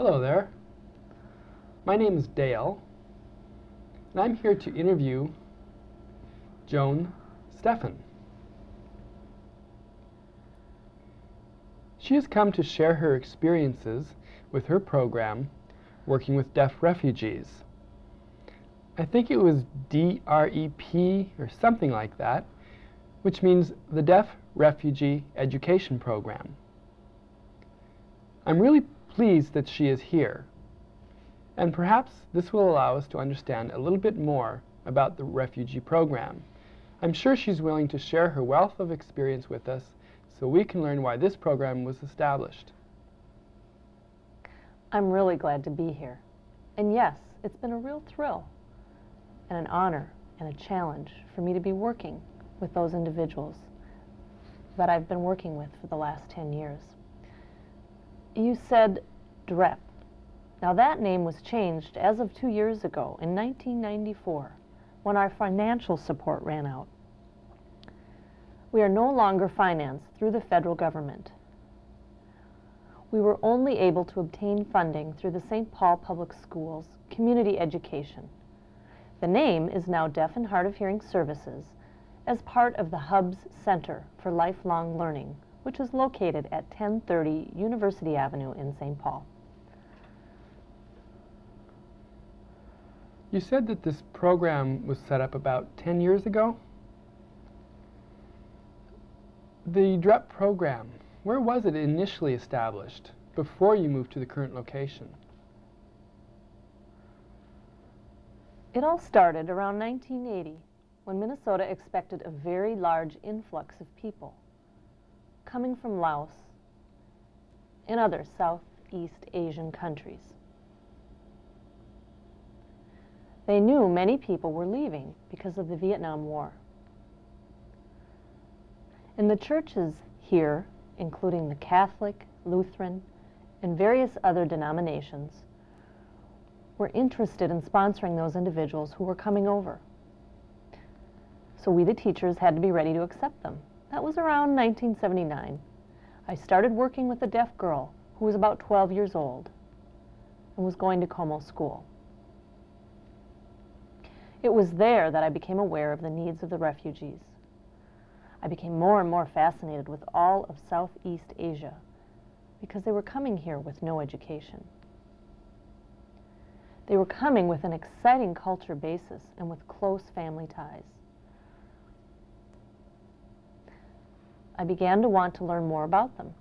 Hello there. My name is Dale, and I'm here to interview Joan Stephan. She has come to share her experiences with her program working with deaf refugees. I think it was DREP or something like that, which means the Deaf Refugee Education Program. I'm really pleased that she is here, and perhaps this will allow us to understand a little bit more about the refugee program. I'm sure she's willing to share her wealth of experience with us so we can learn why this program was established. I'm really glad to be here. And yes, it's been a real thrill and an honor and a challenge for me to be working with those individuals that I've been working with for the last 10 years. You said DREP. Now that name was changed as of 2 years ago in 1994 when our financial support ran out. We are no longer financed through the federal government. We were only able to obtain funding through the St. Paul Public Schools Community Education. The name is now Deaf and Hard of Hearing Services as part of the Hub's Center for Lifelong Learning, which is located at 1030 University Avenue in St. Paul. You said that this program was set up about 10 years ago? The DREP program, where was it initially established before you moved to the current location? It all started around 1980 when Minnesota expected a very large influx of people coming from Laos and other Southeast Asian countries. They knew many people were leaving because of the Vietnam War. And the churches here, including the Catholic, Lutheran, and various other denominations, were interested in sponsoring those individuals who were coming over. So we, the teachers, had to be ready to accept them. That was around 1979. I started working with a deaf girl who was about 12 years old and was going to Como School. It was there that I became aware of the needs of the refugees. I became more and more fascinated with all of Southeast Asia because they were coming here with no education. They were coming with an exciting culture basis and with close family ties. I began to want to learn more about them.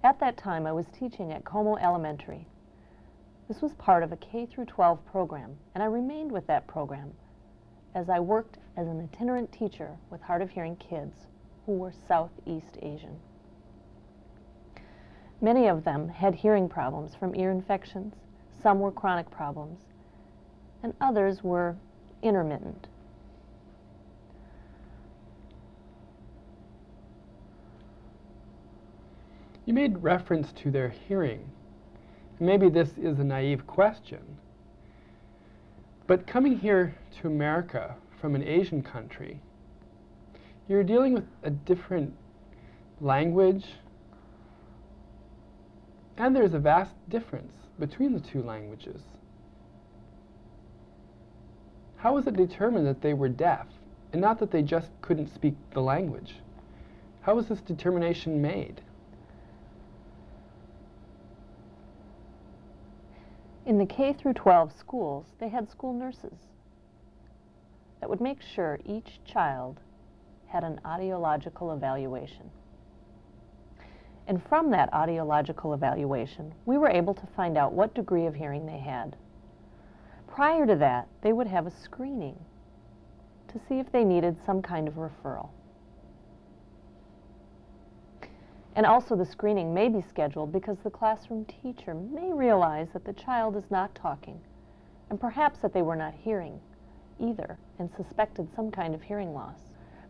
At that time, I was teaching at Como Elementary. This was part of a K-12 program, and I remained with that program as I worked as an itinerant teacher with hard of hearing kids who were Southeast Asian. Many of them had hearing problems from ear infections, some were chronic problems, and others were intermittent. You made reference to their hearing. Maybe this is a naive question, but coming here to America from an Asian country, you're dealing with a different language, and there's a vast difference between the two languages. How was it determined that they were deaf, and not that they just couldn't speak the language? How was this determination made? In the K-12 schools, they had school nurses that would make sure each child had an audiological evaluation. And from that audiological evaluation, we were able to find out what degree of hearing they had. Prior to that, they would have a screening to see if they needed some kind of referral. And also the screening may be scheduled because the classroom teacher may realize that the child is not talking, and perhaps that they were not hearing either, and suspected some kind of hearing loss.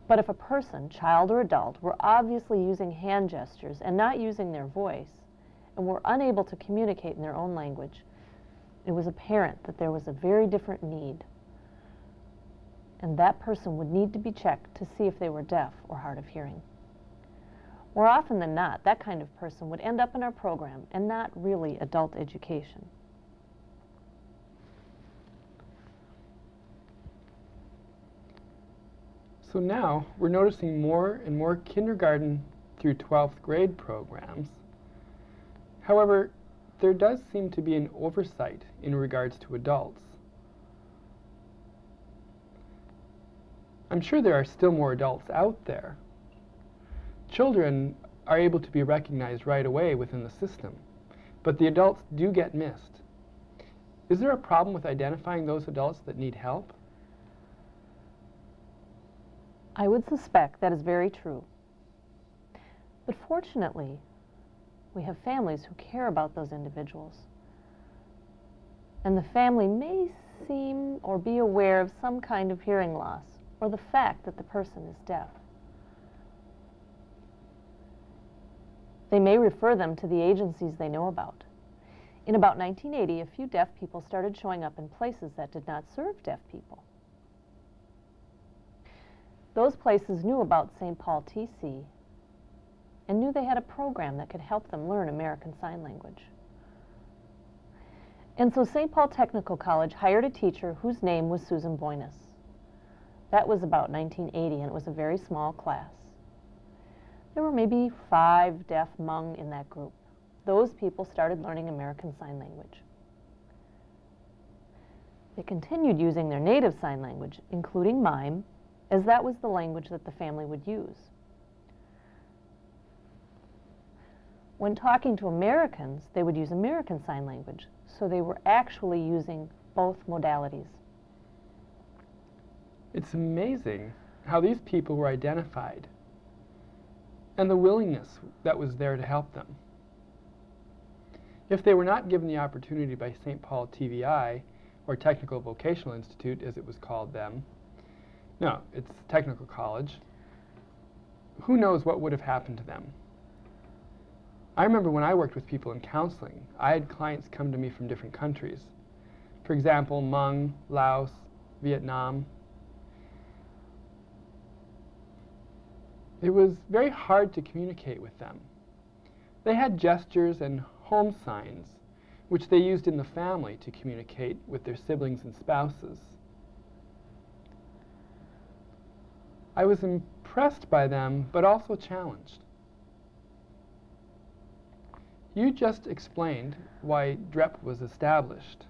But if a person, child or adult, were obviously using hand gestures and not using their voice, and were unable to communicate in their own language, it was apparent that there was a very different need. And that person would need to be checked to see if they were deaf or hard of hearing. More often than not, that kind of person would end up in our program and not really adult education. So now we're noticing more and more kindergarten through 12th grade programs. However, there does seem to be an oversight in regards to adults. I'm sure there are still more adults out there. Children are able to be recognized right away within the system, but the adults do get missed. Is there a problem with identifying those adults that need help? I would suspect that is very true. But fortunately, we have families who care about those individuals. And the family may seem or be aware of some kind of hearing loss or the fact that the person is deaf. They may refer them to the agencies they know about. In about 1980, a few deaf people started showing up in places that did not serve deaf people. Those places knew about St. Paul TC and knew they had a program that could help them learn American Sign Language. And so St. Paul Technical College hired a teacher whose name was Susan Boynes. That was about 1980, and it was a very small class. There were maybe 5 deaf Hmong in that group. Those people started learning American Sign Language. They continued using their native sign language, including mime, as that was the language that the family would use. When talking to Americans, they would use American Sign Language, so they were actually using both modalities. It's amazing how these people were identified and the willingness that was there to help them. If they were not given the opportunity by St. Paul TVI, or Technical Vocational Institute as it was called then, no, it's technical college, who knows what would have happened to them. I remember when I worked with people in counseling, I had clients come to me from different countries. For example, Hmong, Laos, Vietnam. It was very hard to communicate with them. They had gestures and home signs, which they used in the family to communicate with their siblings and spouses. I was impressed by them, but also challenged. You just explained why DREP was established.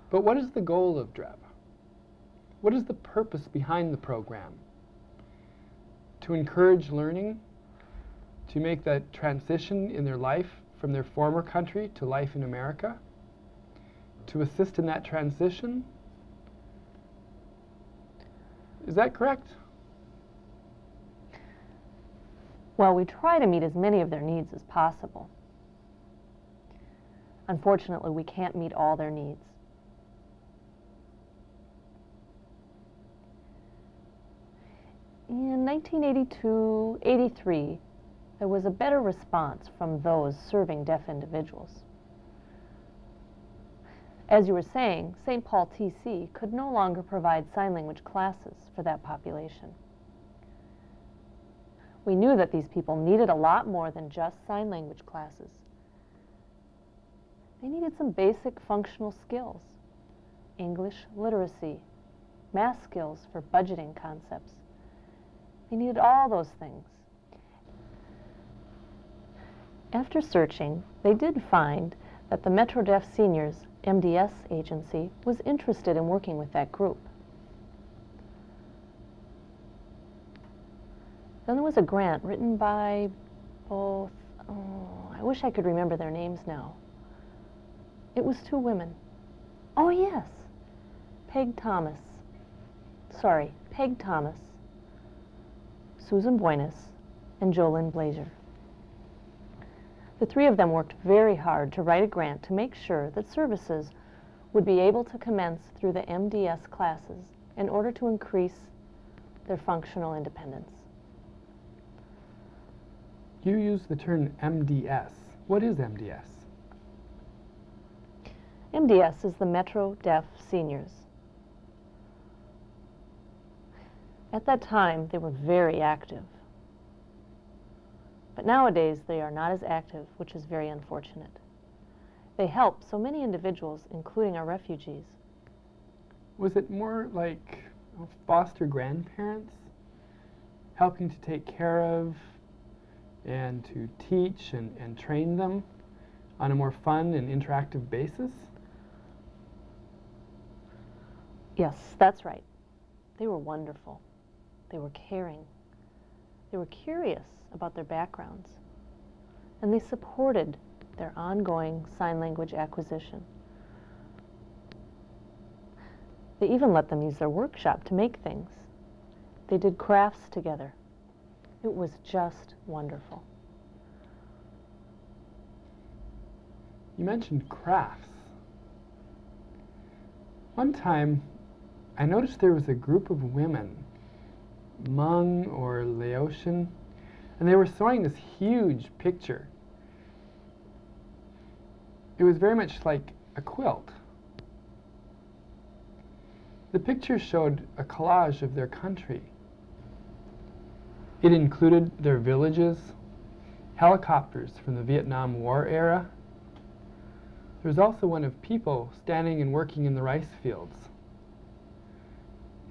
But what is the goal of DREP? What is the purpose behind the program? To encourage learning, to make that transition in their life from their former country to life in America, to assist in that transition? Is that correct? Well, we try to meet as many of their needs as possible. Unfortunately, we can't meet all their needs. In 1982-83, there was a better response from those serving deaf individuals. As you were saying, St. Paul TC could no longer provide sign language classes for that population. We knew that these people needed a lot more than just sign language classes. They needed some basic functional skills, English literacy, math skills for budgeting concepts. They needed all those things. After searching, they did find that the Metro Deaf Seniors MDS agency was interested in working with that group. Then there was a grant written by both, I wish I could remember their names now. It was 2 women. Oh yes, Peg Thomas, Susan Boynes, and Joan Blazer. The 3 of them worked very hard to write a grant to make sure that services would be able to commence through the MDS classes in order to increase their functional independence. You use the term MDS. What is MDS? MDS is the Metro Deaf Seniors. At that time, they were very active. But nowadays they are not as active, which is very unfortunate. They help so many individuals, including our refugees. Was it more like foster grandparents helping to take care of and to teach and train them on a more fun and interactive basis? Yes, that's right. They were wonderful. They were caring. They were curious about their backgrounds. And they supported their ongoing sign language acquisition. They even let them use their workshop to make things. They did crafts together. It was just wonderful. You mentioned crafts. One time, I noticed there was a group of women, Hmong or Laotian, and they were sewing this huge picture. It was very much like a quilt. The picture showed a collage of their country. It included their villages, helicopters from the Vietnam War era. There was also one of people standing and working in the rice fields.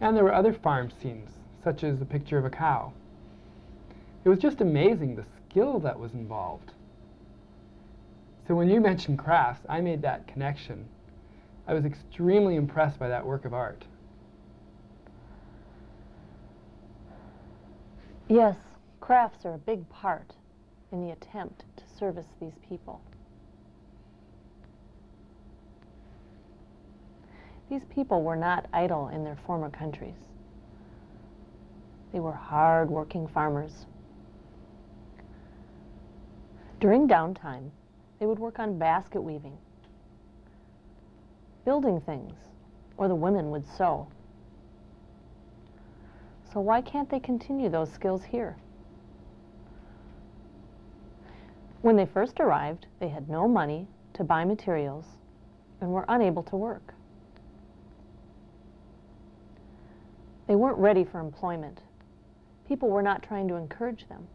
And there were other farm scenes, such as a picture of a cow. It was just amazing the skill that was involved. So when you mentioned crafts, I made that connection. I was extremely impressed by that work of art. Yes, crafts are a big part in the attempt to service these people. These people were not idle in their former countries. They were hard-working farmers. During downtime, they would work on basket weaving, building things, or the women would sew. So why can't they continue those skills here? When they first arrived, they had no money to buy materials and were unable to work. They weren't ready for employment. People were not trying to encourage them.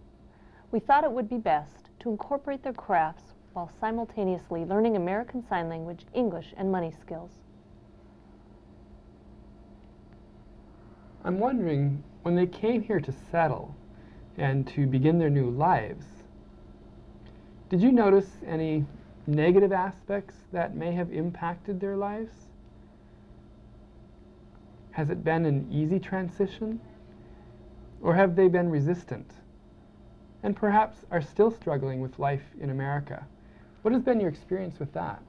We thought it would be best to incorporate their crafts while simultaneously learning American Sign Language, English, and money skills. I'm wondering, when they came here to settle and to begin their new lives, did you notice any negative aspects that may have impacted their lives? Has it been an easy transition? Or have they been resistant? And perhaps are still struggling with life in America? What has been your experience with that?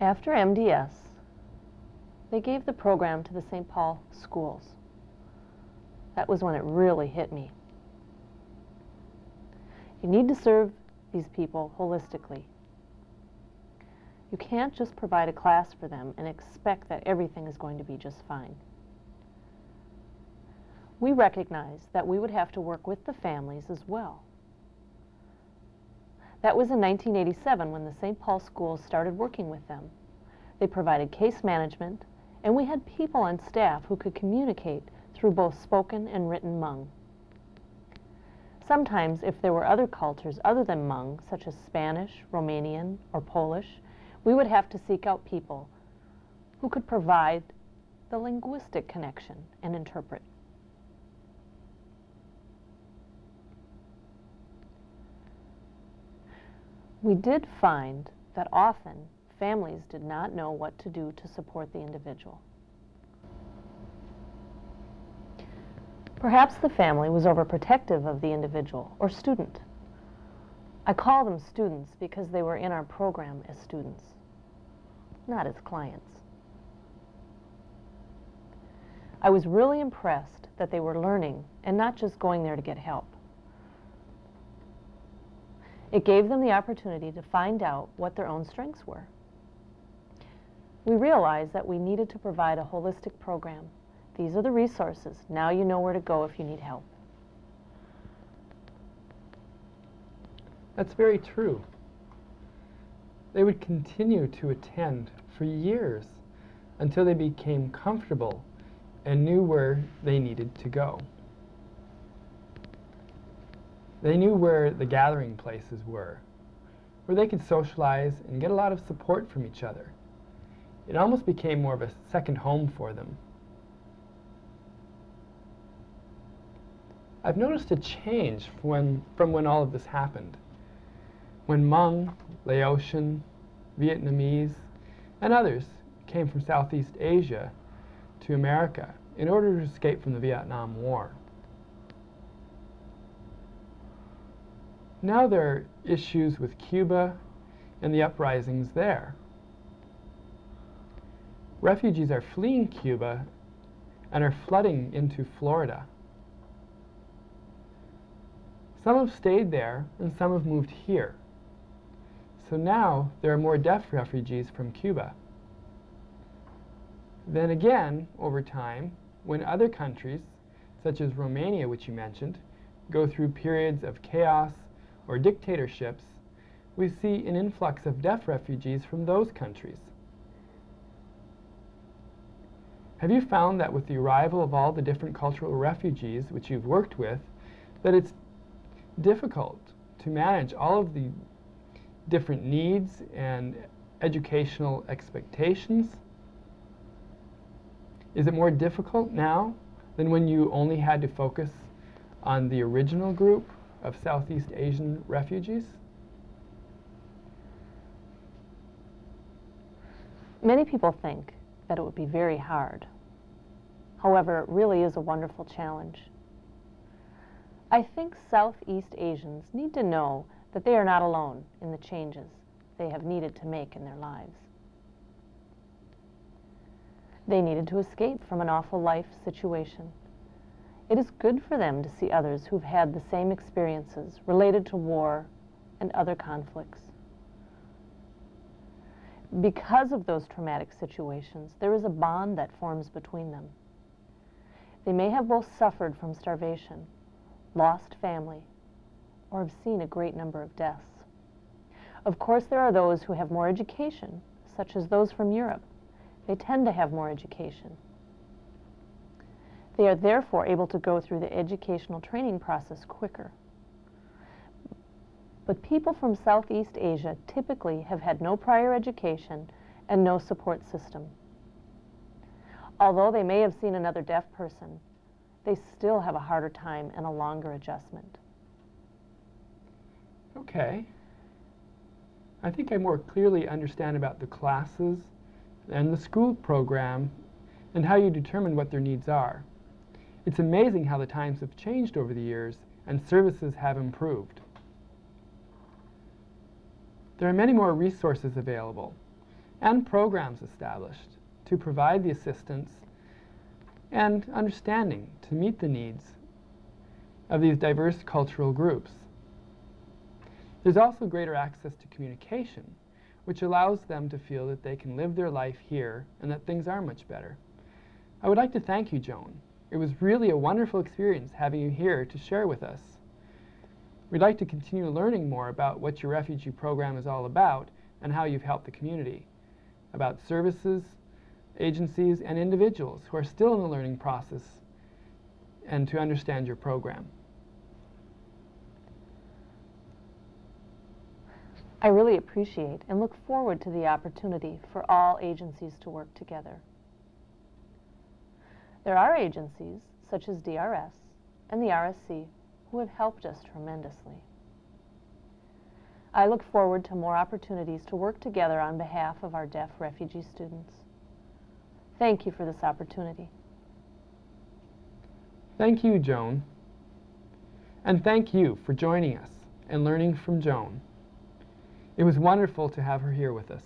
After MDS, they gave the program to the St. Paul schools. That was when it really hit me. You need to serve these people holistically. You can't just provide a class for them and expect that everything is going to be just fine. We recognized that we would have to work with the families as well. That was in 1987 when the St. Paul schools started working with them. They provided case management, and we had people on staff who could communicate through both spoken and written Hmong. Sometimes, if there were other cultures other than Hmong, such as Spanish, Romanian, or Polish, we would have to seek out people who could provide the linguistic connection and interpret. We did find that often families did not know what to do to support the individual. Perhaps the family was overprotective of the individual or student. I call them students because they were in our program as students, not as clients. I was really impressed that they were learning and not just going there to get help. It gave them the opportunity to find out what their own strengths were. We realized that we needed to provide a holistic program. These are the resources. Now you know where to go if you need help. That's very true. They would continue to attend for years until they became comfortable and knew where they needed to go. They knew where the gathering places were, where they could socialize and get a lot of support from each other. It almost became more of a second home for them. I've noticed a change from when all of this happened. When Hmong, Laotian, Vietnamese, and others came from Southeast Asia to America in order to escape from the Vietnam War. Now there are issues with Cuba and the uprisings there. Refugees are fleeing Cuba and are flooding into Florida. Some have stayed there and some have moved here. So now there are more deaf refugees from Cuba. Then again, over time, when other countries, such as Romania, which you mentioned, go through periods of chaos or dictatorships, we see an influx of deaf refugees from those countries. Have you found that with the arrival of all the different cultural refugees which you've worked with, that it's difficult to manage all of the different needs and educational expectations? Is it more difficult now than when you only had to focus on the original group of Southeast Asian refugees? Many people think that it would be very hard. However, it really is a wonderful challenge. I think Southeast Asians need to know that they are not alone in the changes they have needed to make in their lives. They needed to escape from an awful life situation. It is good for them to see others who've had the same experiences related to war and other conflicts. Because of those traumatic situations, there is a bond that forms between them. They may have both suffered from starvation, lost family, or have seen a great number of deaths. Of course, there are those who have more education, such as those from Europe. They tend to have more education. They are therefore able to go through the educational training process quicker. But people from Southeast Asia typically have had no prior education and no support system. Although they may have seen another deaf person, they still have a harder time and a longer adjustment. Okay. I think I more clearly understand about the classes and the school program and how you determine what their needs are. It's amazing how the times have changed over the years and services have improved. There are many more resources available and programs established to provide the assistance and understanding to meet the needs of these diverse cultural groups. There's also greater access to communication, which allows them to feel that they can live their life here and that things are much better. I would like to thank you, Joan. It was really a wonderful experience having you here to share with us. We'd like to continue learning more about what your refugee program is all about and how you've helped the community, about services, agencies, and individuals who are still in the learning process, and to understand your program. I really appreciate and look forward to the opportunity for all agencies to work together. There are agencies, such as DRS and the RSC, who have helped us tremendously. I look forward to more opportunities to work together on behalf of our deaf refugee students. Thank you for this opportunity. Thank you, Joan. And thank you for joining us and learning from Joan. It was wonderful to have her here with us.